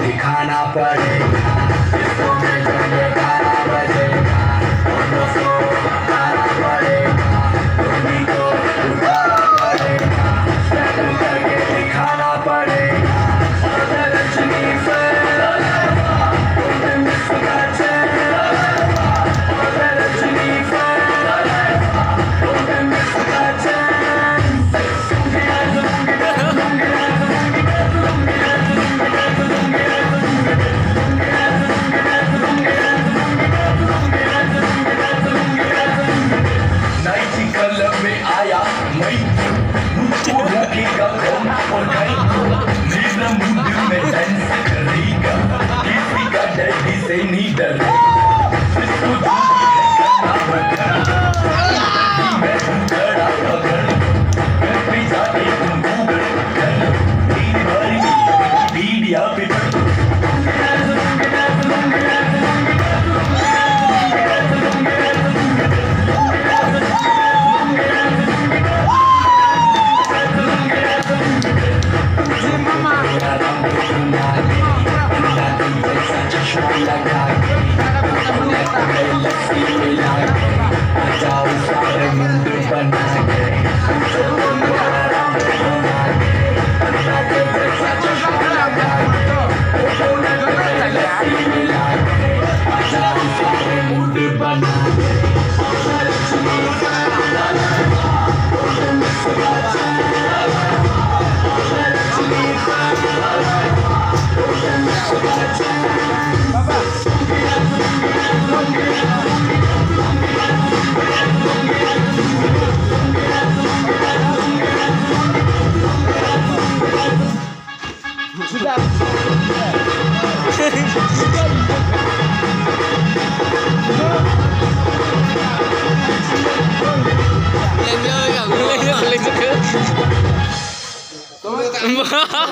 दिखाना पड़ेगा इसको में जंगे गाना बजेगा दोस्तों गाना पड़ेगा तुम्ही को उठाना पड़ेगा टैटू करके दिखाना पड़ेगा रजनी से मुस्कुराते रजनी से मुस्कुराते आया मैं मुझको रोकेगा कौन और मेरा मूड में डांस करेगा किसी का डैडी से नहीं डरेगा इसको मैं खड़ा पकड़ घर पे जाके तुम गूगल कर मेरी बारी मीडिया पे lên chơi cả lên chơi